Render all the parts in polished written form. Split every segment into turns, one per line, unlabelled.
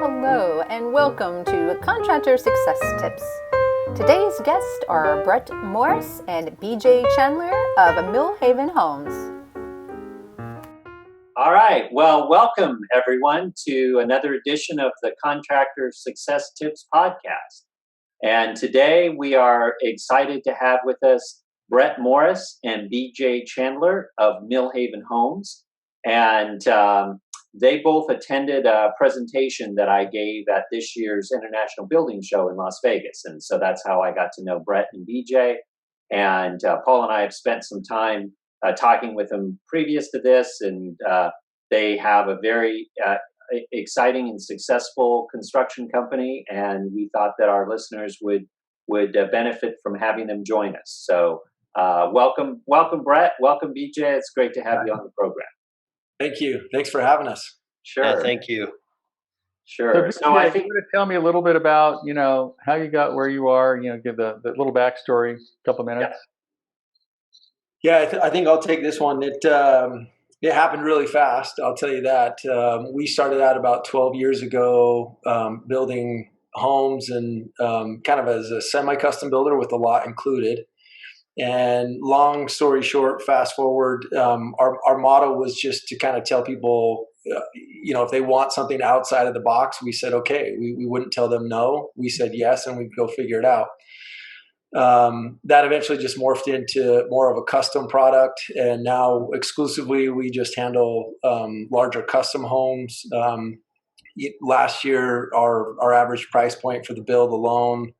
Hello, and welcome to Contractor Success Tips. Today's guests are Brett Morris and BJ Chandler of Millhaven Homes.
All right. Well, welcome everyone to another edition of the Contractor Success Tips podcast. And today we are excited to have with us Brett Morris and BJ Chandler of Millhaven Homes. And they both attended a presentation that I gave at this year's International Building Show in Las Vegas. And so that's how I got to know Brett and BJ. And Paul and I have spent some time talking with them previous to this. And they have a very exciting and successful construction company. And we thought that our listeners would benefit from having them join us. So welcome, Brett. Welcome, BJ. It's great to have you on the program.
Thank you. Thanks for having us.
Sure.
Yeah, thank you.
Sure.
So I think you tell me a little bit about, how you got where you are, give the little backstory, a couple minutes.
Yeah, I think I'll take this one. It happened really fast. I'll tell you that. We started out about 12 years ago building homes and kind of as a semi-custom builder with a lot included. And long story short, fast forward, our motto was just to kind of tell people, if they want something outside of the box, we said, okay, we wouldn't tell them no. We said yes, and we'd go figure it out. That eventually just morphed into more of a custom product. And now exclusively, we just handle larger custom homes. Last year, our average price point for the build alone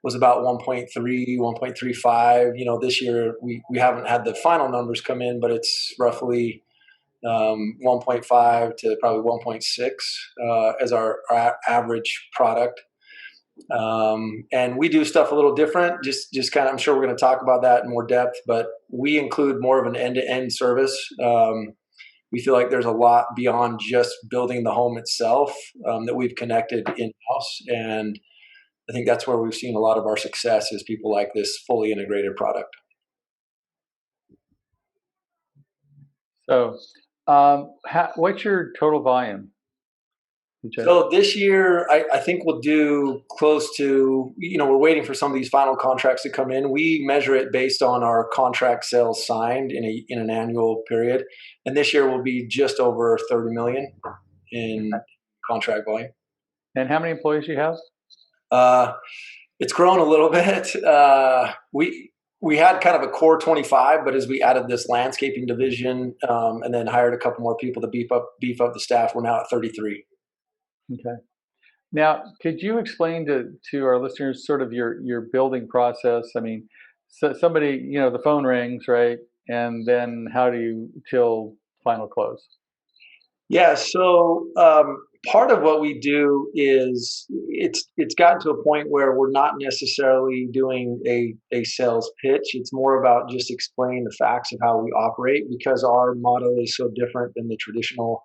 was about 1.3, 1.35. This year we haven't had the final numbers come in, but it's roughly 1.5 to probably 1.6 as our average product. And we do stuff a little different, just kind of, I'm sure we're going to talk about that in more depth, but we include more of an end-to-end service. We feel like there's a lot beyond just building the home itself that we've connected in-house. And I think that's where we've seen a lot of our success is people like this fully integrated product.
So what's your total volume?
So this year, I think we'll do close to, we're waiting for some of these final contracts to come in. We measure it based on our contract sales signed in an annual period. And this year will be just over 30 million in contract volume.
And how many employees do you have?
It's grown a little bit. We had kind of a core 25, but as we added this landscaping division and then hired a couple more people to beef up the staff, we're now at 33.
Okay. Now, could you explain to our listeners sort of your building process? I mean, so somebody, the phone rings, right? And then how do you till final close?
Yeah. So part of what we do is it's gotten to a point where we're not necessarily doing a sales pitch. It's more about just explaining the facts of how we operate because our motto is so different than the traditional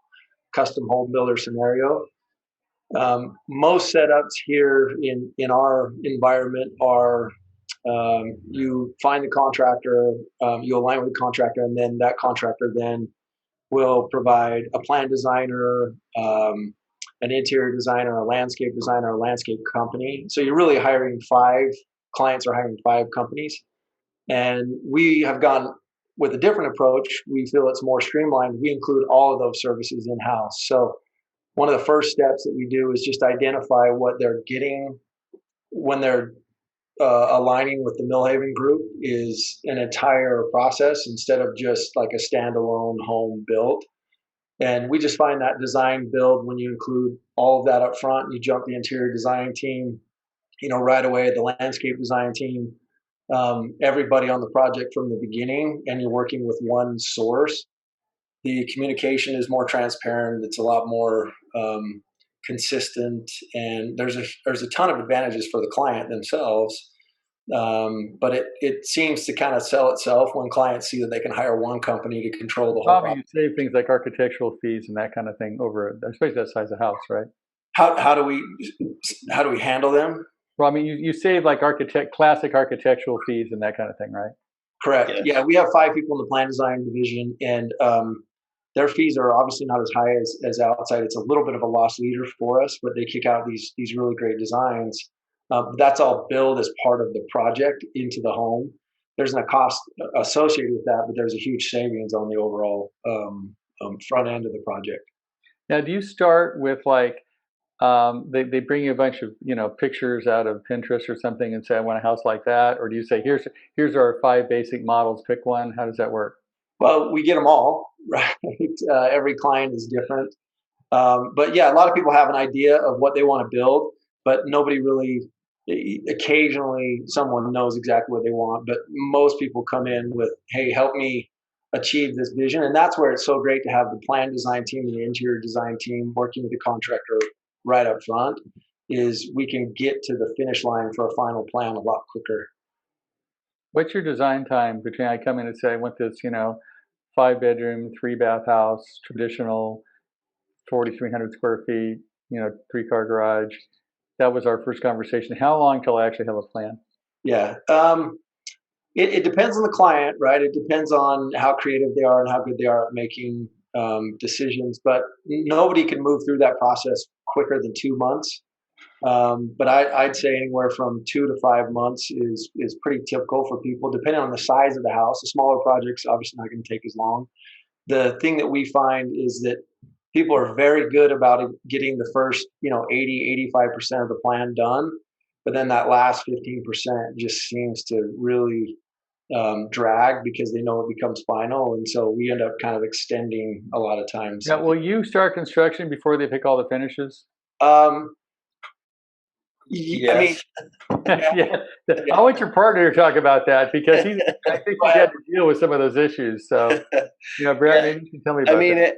custom home builder scenario. Most setups here in our environment are you find the contractor, you align with the contractor, and then that contractor then will provide a plan designer, an interior designer, a landscape designer, a landscape company. So you're really hiring clients are hiring 5 companies. And we have gone with a different approach. We feel it's more streamlined. We include all of those services in-house. So one of the first steps that we do is just identify what they're getting when they're aligning with the Millhaven group is an entire process instead of just like a standalone home build. And we just find that design build when you include all of that up front, you jump the interior design team, right away, the landscape design team, everybody on the project from the beginning, and you're working with one source. The communication is more transparent. It's a lot more consistent, and there's a ton of advantages for the client themselves. But it seems to kind of sell itself when clients see that they can hire one company to control the whole
project. You save things like architectural fees and that kind of thing over, especially that size of house, right?
How do we handle them?
Well, I mean, you save like classic architectural fees and that kind of thing, right?
Correct. Yeah, we have 5 people in the plan design division, and Their fees are obviously not as high as outside. It's a little bit of a loss leader for us, but they kick out these really great designs. That's all billed as part of the project into the home. There's no cost associated with that, but there's a huge savings on the overall front end of the project.
Now, do you start with like they bring you a bunch of pictures out of Pinterest or something and say I want a house like that, or do you say here's our 5 basic models, pick one? How does that work?
Well, we get them all, right? Every client is different. But yeah, a lot of people have an idea of what they want to build, but nobody really, occasionally someone knows exactly what they want. But most people come in with, hey, help me achieve this vision. And that's where it's so great to have the plan design team and the interior design team working with the contractor right up front, is we can get to the finish line for a final plan a lot quicker.
What's your design time between I come in and say I want this, 5-bedroom, 3-bath house, traditional, 4,300 square feet, 3-car garage? That was our first conversation. How long till I actually have a plan?
Yeah. It depends on the client, right? It depends on how creative they are and how good they are at making decisions. But nobody can move through that process quicker than 2 months. But I'd say anywhere from 2 to 5 months is pretty typical for people, depending on the size of the house. The smaller projects obviously not going to take as long. The thing that we find is that people are very good about getting the first 80-85% of the plan done, but then that last 15% just seems to really drag because they know it becomes final, and so we end up kind of extending a lot of times.
Now, will you start construction before they pick all the finishes?
Yes.
Yeah. I want your partner to talk about that because I think he's had to deal with some of those issues. So, Brad, maybe you can tell me about that.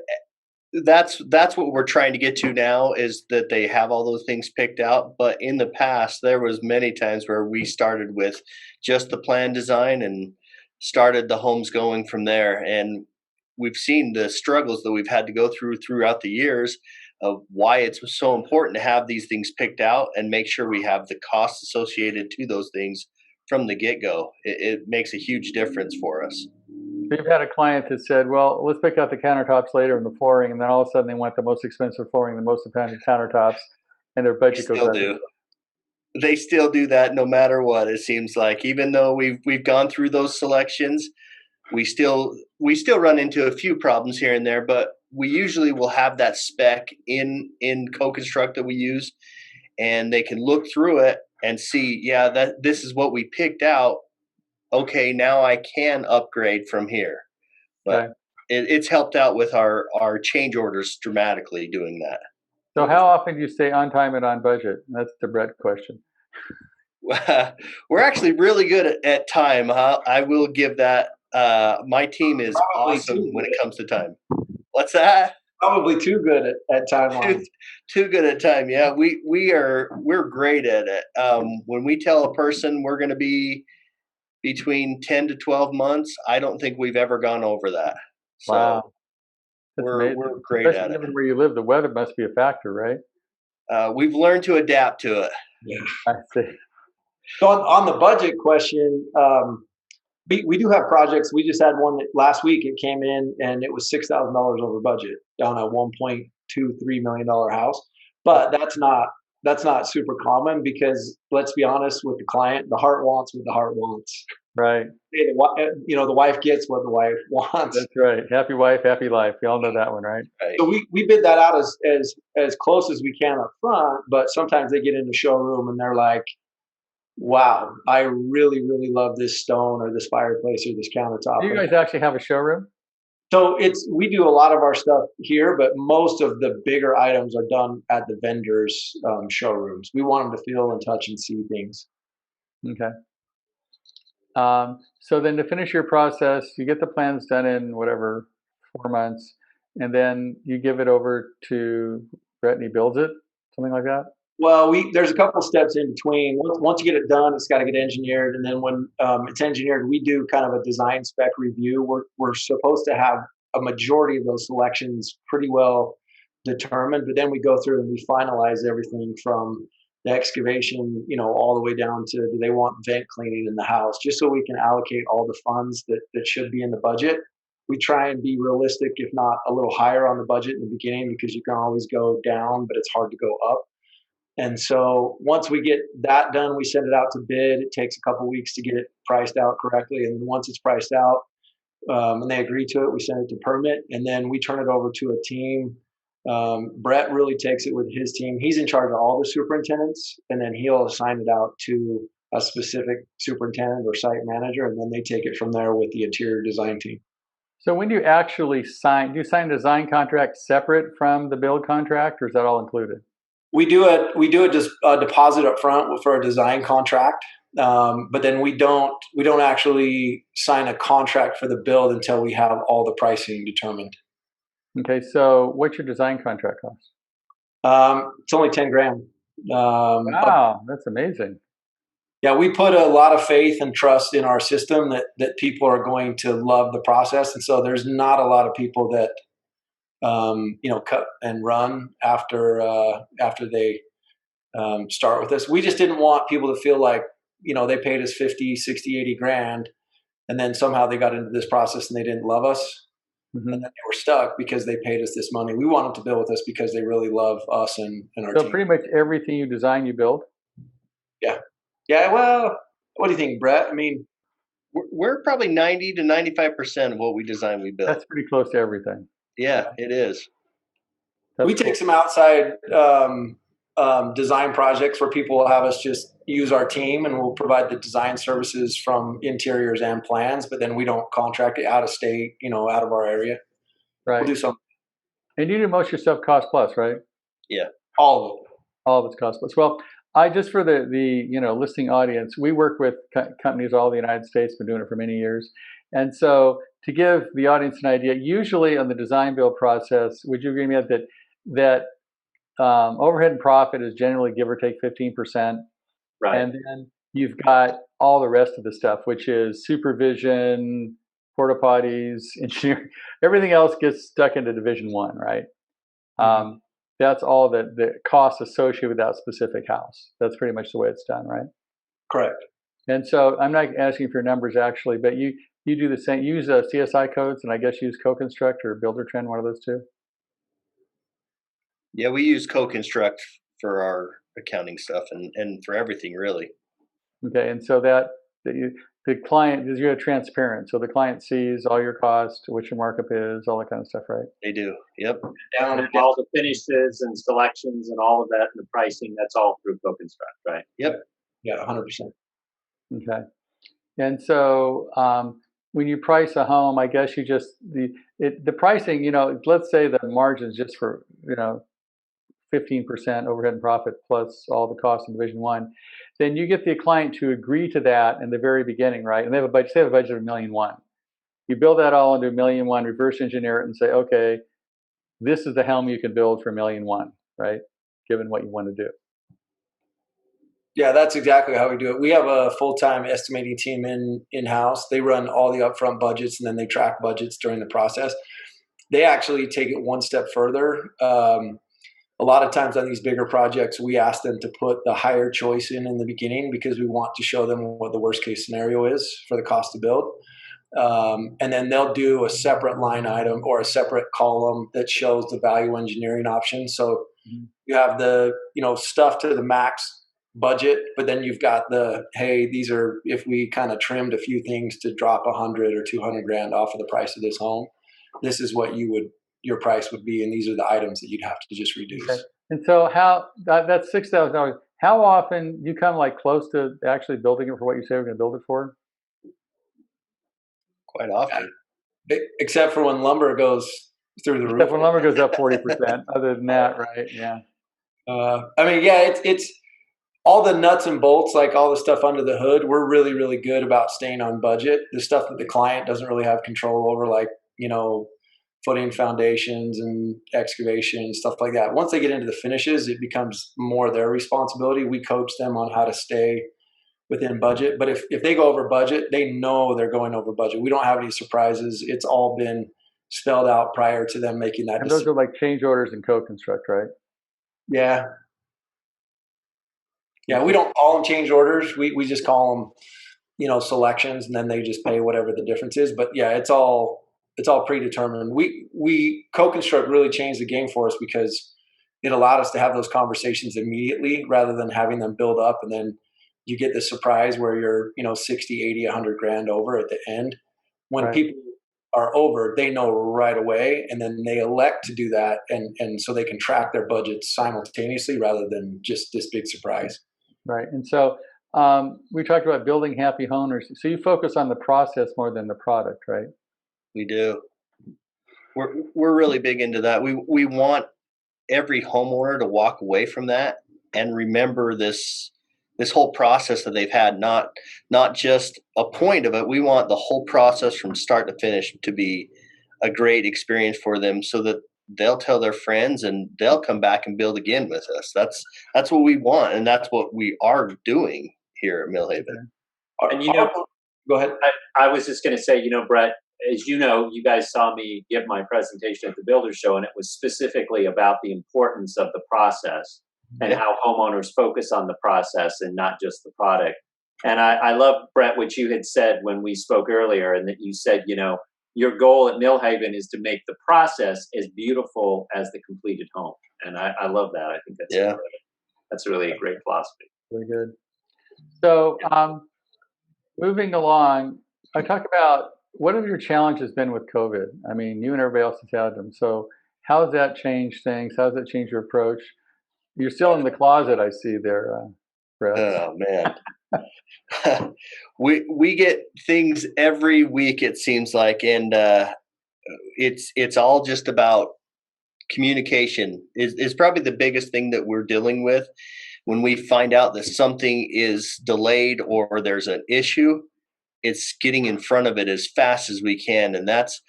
That's what we're trying to get to now, is that they have all those things picked out. But in the past, there was many times where we started with just the plan design and started the homes going from there. And we've seen the struggles that we've had to go through throughout the years of why it's so important to have these things picked out and make sure we have the costs associated to those things from the get-go. It makes a huge difference for us.
We've had a client that said, well, let's pick out the countertops later and the flooring, and then all of a sudden they want the most expensive flooring, the most expensive countertops, and their budget goes up.
They still do that no matter what, it seems like. Even though we've gone through those selections, we still run into a few problems here and there, but we usually will have that spec in co-construct that we use, and they can look through it and see, that this is what we picked out. Okay, now I can upgrade from here. But
okay.
It's helped out with our change orders dramatically doing that.
So how often do you stay on time and on budget? That's the Brett question.
We're actually really good at time. I will give that. My team is awesome when it comes to time. What's that?
Probably too good at timelines.
Too good at time. Yeah, we're great at it. When we tell a person we're going to be between 10 to 12 months, I don't think we've ever gone over that. So
wow.
We're great
Especially
at it.
Where you live, the weather must be a factor, right?
We've learned to adapt to it.
Yeah.
I see.
So on the budget question, we do have projects. We just had one that last week. It came in and it was $6,000 over budget on a $1.23 million house. But that's not super common because let's be honest with the client, the heart wants what the heart wants.
Right.
The wife gets what the wife wants.
That's right. Happy wife, happy life. We all know that one, right?
So we bid that out as close as we can up front, but sometimes they get in the showroom and they're like, wow, I really, really love this stone or this fireplace or this countertop.
Do you guys actually have a showroom?
So we do a lot of our stuff here, but most of the bigger items are done at the vendors' showrooms. We want them to feel and touch and see things.
Okay. So then to finish your process, you get the plans done in 4 months, and then you give it over to Brett and he builds it, something like that?
Well, there's a couple steps in between. Once you get it done, it's got to get engineered, and then when it's engineered, we do kind of a design spec review. We're supposed to have a majority of those selections pretty well determined, but then we go through and we finalize everything from the excavation, all the way down to do they want vent cleaning in the house, just so we can allocate all the funds that should be in the budget. we try and be realistic, if not a little higher on the budget in the beginning, because you can always go down, but it's hard to go up. And so once we get that done, we send it out to bid. It takes a couple weeks to get it priced out correctly. And once it's priced out, and they agree to it, we send it to permit, and then we turn it over to a team. Brett really takes it with his team. He's in charge of all the superintendents, and then he'll assign it out to a specific superintendent or site manager, and then they take it from there with the interior design team.
So when do you actually sign? Do you sign a design contract separate from the build contract, or is that all included?
We do a deposit up front for a design contract, but then we don't actually sign a contract for the build until we have all the pricing determined.
Okay, so what's your design contract cost?
It's only $10,000.
Wow, that's amazing.
Yeah, we put a lot of faith and trust in our system that people are going to love the process, and so there's not a lot of people that cut and run after they start with us. We just didn't want people to feel like they paid us 50, 60, 80 grand, and then somehow they got into this process and they didn't love us, and then they were stuck because they paid us this money. We want them to build with us because they really love us and our team.
So pretty much everything you design, you build?
Yeah, well, what do you think, Brett? I mean,
we're probably 90 to 95% of what we design, we build.
That's pretty close to everything.
Yeah, it is.
We take some outside design projects where people will have us just use our team, and we'll provide the design services from interiors and plans, but then we don't contract it out of state, out of our area.
Right.
We'll do something.
And you do most of your stuff cost plus, right?
Yeah.
All of it.
All of it's cost plus. Well, just for the listening audience, we work with companies all over the United States, been doing it for many years. And so to give the audience an idea, usually on the design build process, would you agree with me that overhead and profit is generally give or take 15%?
Right.
And then you've got all the rest of the stuff, which is supervision, porta potties, engineering. Everything else gets stuck into Division 1, right? Mm-hmm. That's all the costs associated with that specific house. That's pretty much the way it's done, right?
Correct.
And so I'm not asking for your numbers actually, but you do the same. You use CSI codes, and I guess you use Co-Construct or Builder Trend, one of those two.
Yeah, we use Co-Construct for our accounting stuff and for everything really.
Okay, and so the client is transparent, so the client sees all your costs, what your markup is, all that kind of stuff, right?
They do. Yep.
Down and all the finishes and selections and all of that and the pricing, that's all through Co-Construct, right?
Yep.
Yeah, 100%.
Okay. And so when you price a home, I guess you just the pricing, let's say the margins just for 15% overhead and profit plus all the costs in Division 1, then you get the client to agree to that in the very beginning, right? And they have a budget. Say they have a budget of $1.1 million. You build that all into $1.1 million, reverse engineer it, and say, okay, this is the home you can build for $1.1 million, right? Given what you want to do.
Yeah, that's exactly how we do it. We have a full-time estimating team in-house. They run all the upfront budgets, and then they track budgets during the process. They actually take it one step further. A lot of times on these bigger projects, we ask them to put the higher choice in the beginning because we want to show them what the worst case scenario is for the cost to build. And then they'll do a separate line item or a separate column that shows the value engineering option. So you have the stuff to the max budget, but then you've got these are, if we kind of trimmed a few things to drop 100 or 200 grand off of the price of this home, this is what your price would be, and these are the items that you'd have to just reduce. Okay.
And so that's $6,000. How often do you come close to actually building it for what you say we're going to build it for?
Quite often.
Except for when lumber goes through the roof.
Except when lumber goes up 40%. Other than that, right? Yeah.
It's all the nuts and bolts, like all the stuff under the hood. We're really, really good about staying on budget. The stuff that the client doesn't really have control over, footing, foundations and excavation and stuff like that. Once they get into the finishes, it becomes more their responsibility. We coach them on how to stay within budget. But if they go over budget, they know they're going over budget. We don't have any surprises. It's all been spelled out prior to them making that decision.
And those are like change orders and Co-Construct, right?
Yeah. Yeah, we don't call them change orders. We just call them, selections, and then they just pay whatever the difference is. But yeah, it's all predetermined. We co-construct really changed the game for us because it allowed us to have those conversations immediately rather than having them build up and then you get the surprise where you're 60, 80, 100 grand over at the end. When
Right.
people are over, they know right away, and then they elect to do that, and so they can track their budgets simultaneously rather than just this big surprise.
Right. And so we talked about building happy homeowners. So you focus on the process more than the product, right?
We do. We're really big into that. We want every homeowner to walk away from that and remember this whole process that they've had, not just a point of it. We want the whole process from start to finish to be a great experience for them so that they'll tell their friends and they'll come back and build again with us. That's what we want, and that's what we are doing here at Millhaven.
And
go ahead.
I was just going to say, Brett, as you know, you guys saw me give my presentation at the Builder Show, and it was specifically about the importance of the process and how homeowners focus on the process and not just the product. And I love, Brett, what you had said when we spoke earlier, and that you said, your goal at Millhaven is to make the process as beautiful as the completed home. And I love that. I think that's really a great philosophy.
Very good. So moving along, I talk about what have your challenges been with COVID? I mean, you and everybody else has had them. So how has that changed things? How has that changed your approach? You're still in the closet, I see there, Brett.
Oh man, we get things every week. It seems like, and it's all just about communication. Is probably the biggest thing that we're dealing with. When we find out that something is delayed or there's an issue, it's getting in front of it as fast as we can, and that's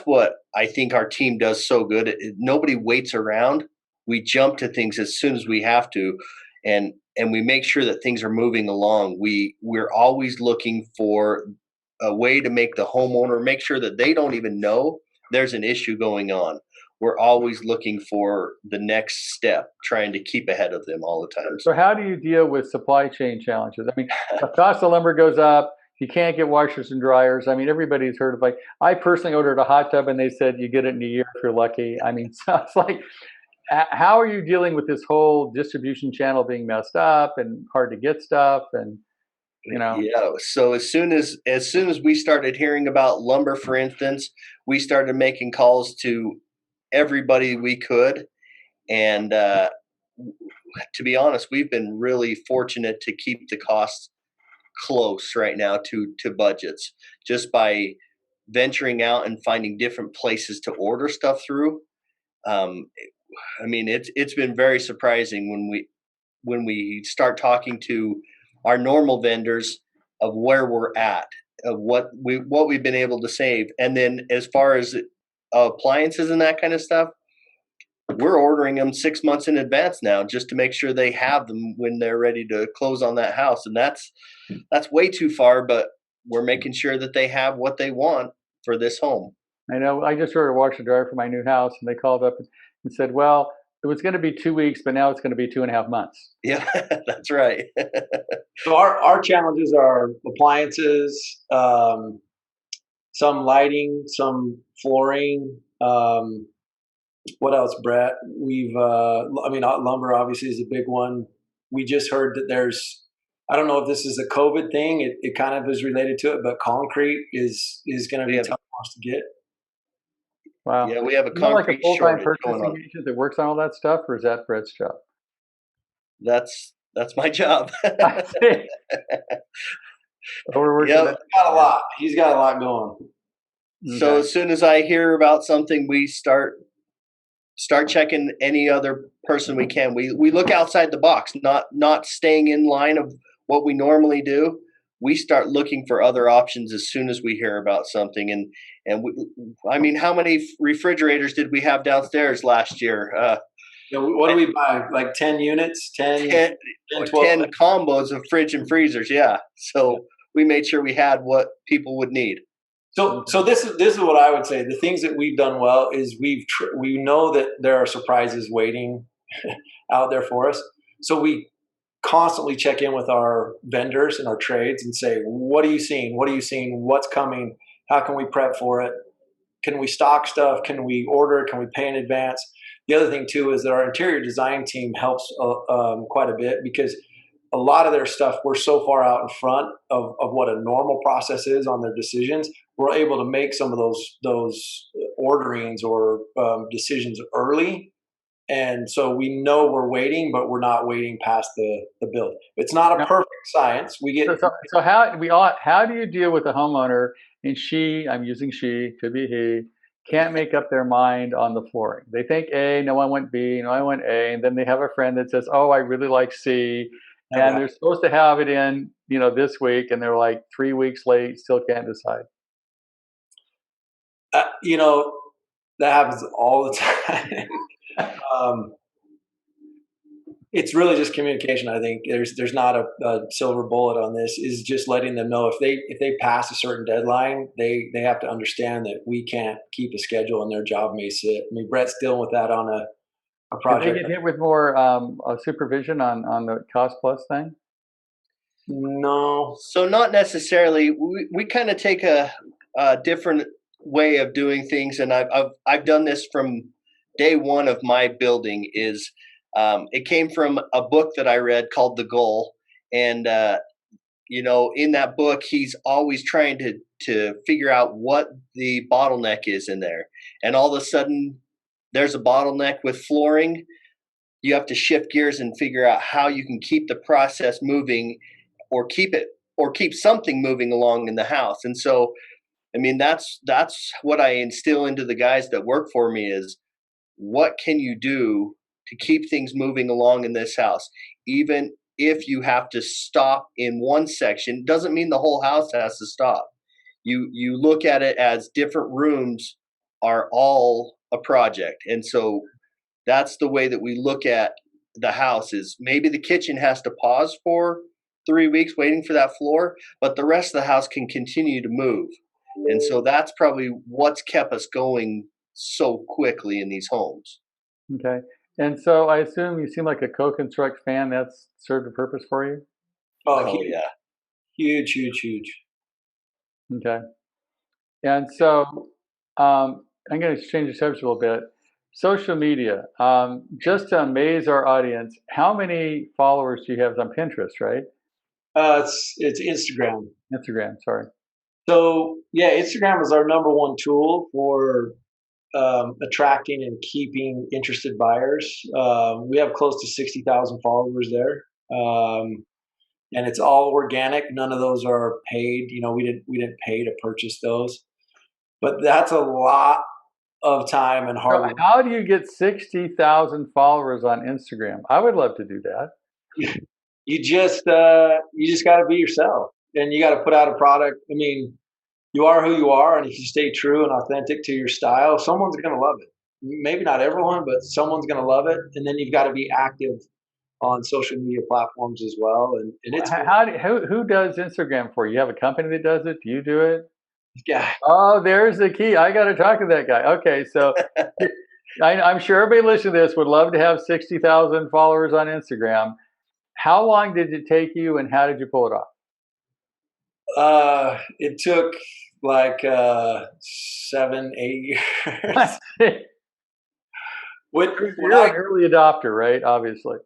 what I think our team does so good. Nobody waits around. We jump to things as soon as we have to, and we make sure that things are moving along. We're always looking for a way to make the homeowner make sure that they don't even know there's an issue going on. We're always looking for the next step, trying to keep ahead of them all the time.
So how do you deal with supply chain challenges? I mean, the cost of lumber goes up. You can't get washers and dryers. I mean, everybody's heard of I personally ordered a hot tub and they said you get it in a year if you're lucky. I mean, so it's like, how are you dealing with this whole distribution channel being messed up and hard to get stuff? And,
Yeah. So as soon as we started hearing about lumber, for instance, we started making calls to everybody we could. And to be honest, we've been really fortunate to keep the costs close right now to budgets just by venturing out and finding different places to order stuff through. I mean, it's been very surprising when we start talking to our normal vendors of where we're at, of what we've been able to save, and then as far as appliances and that kind of stuff, we're ordering them 6 months in advance now just to make sure they have them when they're ready to close on that house, and that's way too far, but we're making sure that they have what they want for this home.
I know I just ordered a washer and dryer for my new house, and they called up and said, well, it was going to be 2 weeks, but now it's going to be 2.5 months.
Yeah, that's right.
So our challenges are appliances, some lighting, some flooring. What else, Brett? Lumber obviously is a big one. We just heard that I don't know if this is a COVID thing. It kind of is related to it, but concrete is going to be tough for us to get.
Wow.
Yeah, we have a concrete
like a full-time
shortage going
purchasing
on.
agent that works on all that stuff, or is that Brett's job?
That's my job.
I see. We're working
Yep.
He's got a lot going.
So as soon as I hear about something, we start checking any other person we can. We look outside the box, not staying in line of what we normally do. We start looking for other options as soon as we hear about something. And how many refrigerators did we have downstairs last year?
What do we buy? Like 10 units? 10
combos of fridge and freezers. Yeah. So we made sure we had what people would need.
So this is what I would say. The things that we've done well is we know that there are surprises waiting out there for us. So we constantly check in with our vendors and our trades and say, what are you seeing? What are you seeing? What's coming? How can we prep for it? can we stock stuff? Can we order? Can we pay in advance? The other thing too is that our interior design team helps quite a bit, because a lot of their stuff, we're so far out in front of what a normal process is on their decisions. We're able to make some of those orderings or decisions early. And so we know we're waiting, but we're not waiting past the build. It's not a perfect science. We get
so how do you deal with a homeowner and I'm using she, could be he, can't make up their mind on the flooring? They think A, no, I want B, no, I want A, and then they have a friend that says, oh, I really like C, and they're supposed to have it in, this week, and they're like 3 weeks late, still can't decide.
That happens all the time. It's really just communication. I think there's not a silver bullet on this. Is just letting them know if they pass a certain deadline, they have to understand that we can't keep a schedule and their job may sit. I mean, Brett's dealing with that on a project.
Did they get hit with more supervision on the cost plus thing?
No.
So not necessarily. We kind of take a different way of doing things, and I've done this from day one of my building. Is it came from a book that I read called The Goal, and in that book he's always trying to figure out what the bottleneck is in there, and all of a sudden there's a bottleneck with flooring. You have to shift gears and figure out how you can keep the process moving, or keep something moving along in the house. And so, I mean, that's what I instill into the guys that work for me is, what can you do to keep things moving along in this house? Even if you have to stop in one section, doesn't mean the whole house has to stop. You look at it as different rooms are all a project. And so that's the way that we look at the house. Is maybe the kitchen has to pause for 3 weeks waiting for that floor, but the rest of the house can continue to move. And so that's probably what's kept us going so quickly in these homes.
Okay. And so I assume you seem like a co-construct fan. That's served a purpose for you?
Oh
yeah.
Huge.
Okay. And so I'm going to change the subject a little bit. Social media. Just to amaze our audience, how many followers do you have on Pinterest, right?
It's Instagram.
Instagram, sorry.
So yeah, Instagram is our number one tool for attracting and keeping interested buyers. We have close to 60,000 followers there, and it's all organic. None of those are paid. We didn't pay to purchase those, but that's a lot of time and hard work.
How do you get 60,000 followers on Instagram? I would love to do that.
You just got to be yourself, and you got to put out a product. I mean, you are who you are, and if you stay true and authentic to your style, someone's going to love it. Maybe not everyone, but someone's going to love it. And then you've got to be active on social media platforms as well. And it's
who does Instagram for you? You have a company that does it? Do you do it?
Yeah.
Oh, there's the key. I got to talk to that guy. Okay, so I'm sure everybody listening to this would love to have 60,000 followers on Instagram. How long did it take you, and how did you pull it off?
It took like 7-8 years.
You're an early adopter, right? Obviously.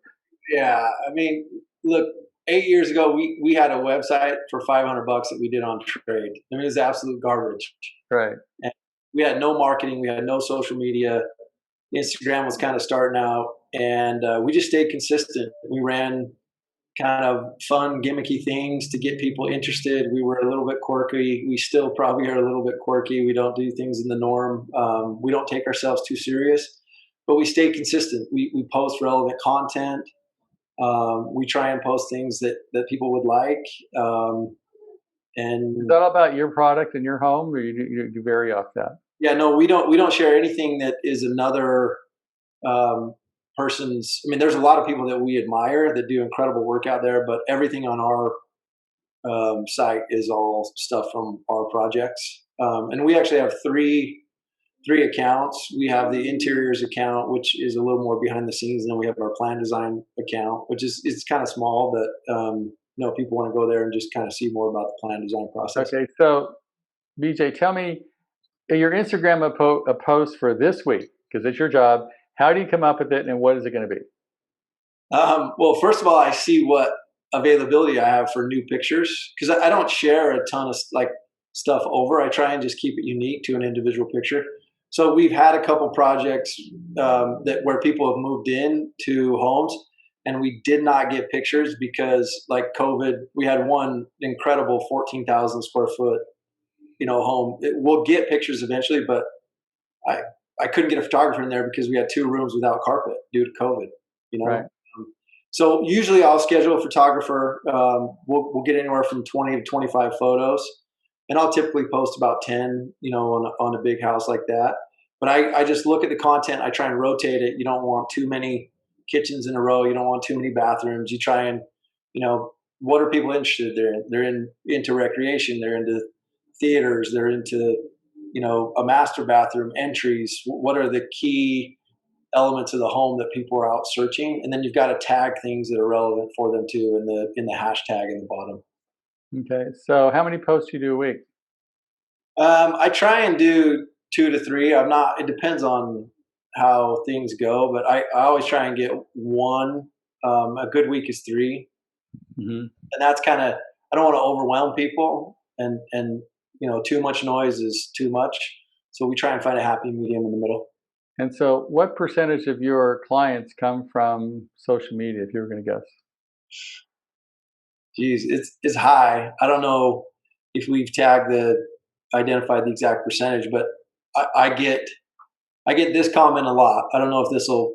Yeah, I mean, look, 8 years ago, we had a website for $500 that we did on trade. I mean, it was absolute garbage.
Right.
And we had no marketing. We had no social media. Instagram was kind of starting out, and we just stayed consistent. We ran kind of fun, gimmicky things to get people interested. We were a little bit quirky. We still probably are a little bit quirky. We don't do things in the norm. We don't take ourselves too serious, but we stay consistent. We post relevant content. We try and post things that people would like. And
is that all about your product and your home, or you vary off that?
Yeah, no, we don't share anything that is another person's. I mean, there's a lot of people that we admire that do incredible work out there, but everything on our site is all stuff from our projects. And we actually have three accounts. We have the interiors account, which is a little more behind the scenes, and then we have our plan design account, which is kind of small, but people want to go there and just kind of see more about the plan design process.
Okay, so BJ, tell me, your Instagram a post for this week, because it's your job. How do you come up with it, and what is it going to be?
Well, first of all, I see what availability I have for new pictures, because I don't share a ton of stuff over. I try and just keep it unique to an individual picture. So we've had a couple projects where people have moved in to homes, and we did not get pictures because, like COVID, we had one incredible 14,000 square foot, home. We'll get pictures eventually, but I couldn't get a photographer in there because we had 2 rooms without carpet due to COVID.
Right.
So usually I'll schedule a photographer. We'll get anywhere from 20 to 25 photos, and I'll typically post about 10, on a big house like that. But I just look at the content. I try and rotate it. You don't want too many kitchens in a row. You don't want too many bathrooms. You try and, what are people interested in? They're into recreation. They're into theaters. They're into, a master bathroom, entries. What are the key elements of the home that people are out searching? And then you've got to tag things that are relevant for them too in the hashtag in the bottom.
Okay. So how many posts do you do a week?
I try and do 2 to 3. It depends on how things go, but I always try and get 1. A good week is 3.
Mm-hmm.
And that's I don't want to overwhelm people, and too much noise is too much. So we try and find a happy medium in the middle.
And so what percentage of your clients come from social media, if you were going to guess?
Geez, it's high. I don't know if we've identified the exact percentage, but I get this comment a lot. I don't know if this will,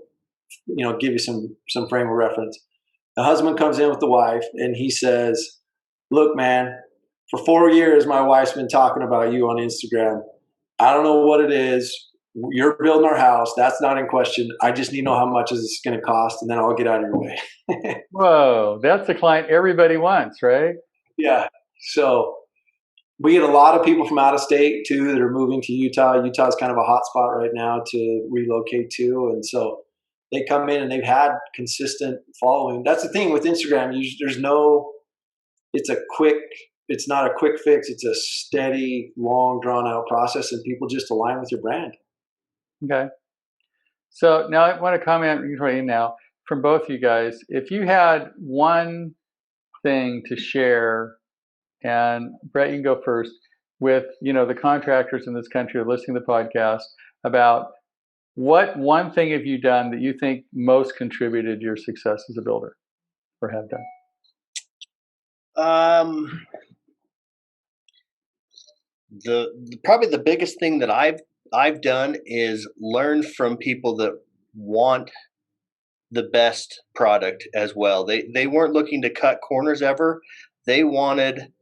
give you some frame of reference. The husband comes in with the wife and he says, "Look, man, for 4 years, my wife's been talking about you on Instagram. I don't know what it is. You're building our house. That's not in question. I just need to know how much is this going to cost, and then I'll get out of your way."
Whoa, that's the client everybody wants, right?
Yeah. So we get a lot of people from out of state too that are moving to Utah. Utah is kind of a hot spot right now to relocate to, and so they come in and they've had consistent following. That's the thing with Instagram. It's not a quick fix. It's a steady, long, drawn out process, and people just align with your brand.
Okay. So now I want to comment right now from both of you guys. If you had one thing to share, and Brett, you can go first, with the contractors in this country who are listening to the podcast, about what one thing have you done that you think most contributed to your success as a builder, or have done?
Probably the biggest thing that I've done is learn from people that want the best product as well. They weren't looking to cut corners ever. They wanted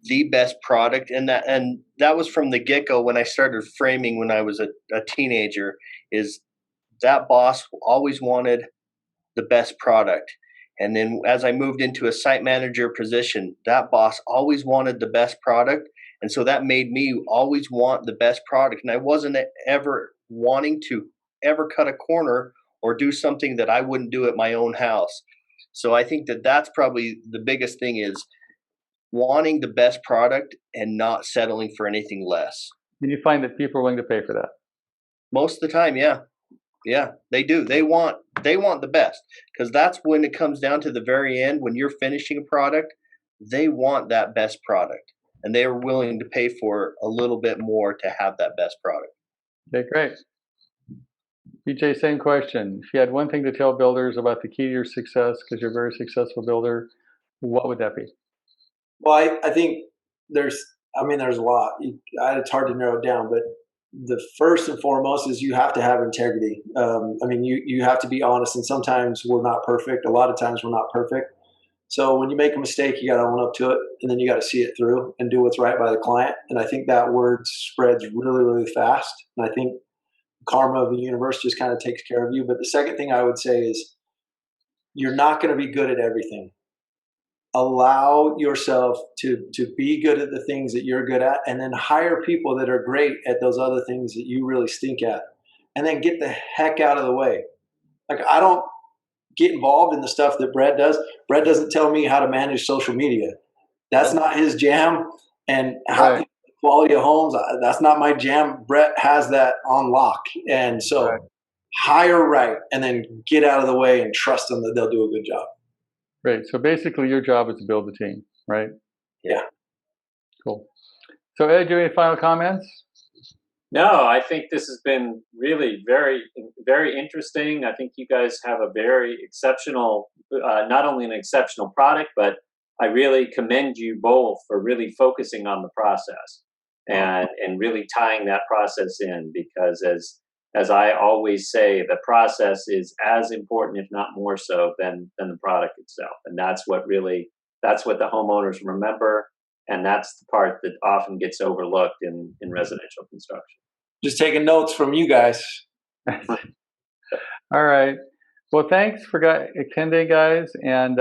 the best product, and that was from the get-go when I started framing when I was a teenager. Is that boss always wanted the best product. And then as I moved into a site manager position, that boss always wanted the best product. And so that made me always want the best product. And I wasn't ever wanting to ever cut a corner or do something that I wouldn't do at my own house. So I think that that's probably the biggest thing, is wanting the best product and not settling for anything less.
And you find that people are willing to pay for that?
Most of the time, yeah. Yeah, they do. They want the best, because that's when it comes down to the very end, when you're finishing a product, they want that best product, and they are willing to pay for a little bit more to have that best product.
Okay, great. BJ, same question. If you had one thing to tell builders about the key to your success, because you're a very successful builder, what would that be?
Well, I think there's a lot. It's hard to narrow it down, but the first and foremost is you have to have integrity. You have to be honest, and sometimes we're not perfect. A lot of times we're not perfect. So when you make a mistake, you got to own up to it, and then you got to see it through and do what's right by the client. And I think that word spreads really, really fast. And I think karma of the universe just kind of takes care of you. But the second thing I would say is you're not going to be good at everything. Allow yourself to be good at the things that you're good at, and then hire people that are great at those other things that you really stink at, and then get the heck out of the way. Like, I don't get involved in the stuff that Brett does. Brett doesn't tell me how to manage social media. That's not his jam. And how quality of homes, that's not my jam. Brett has that on lock. And so
Right.
hire right and then get out of the way and trust them that they'll do a good job.
Great. So basically your job is to build the team, right?
Yeah.
Cool. So Ed, do you have any final comments?
No, I think this has been really very, very interesting. I think you guys have a very exceptional, not only an exceptional product, but I really commend you both for really focusing on the process and really tying that process in, because as I always say, the process is as important, if not more so, than the product itself. And that's what the homeowners remember. And that's the part that often gets overlooked in residential construction.
Just taking notes from you guys.
All right. Well, thanks for attending, guys. And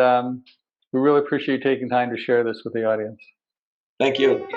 we really appreciate you taking time to share this with the audience.
Thank you.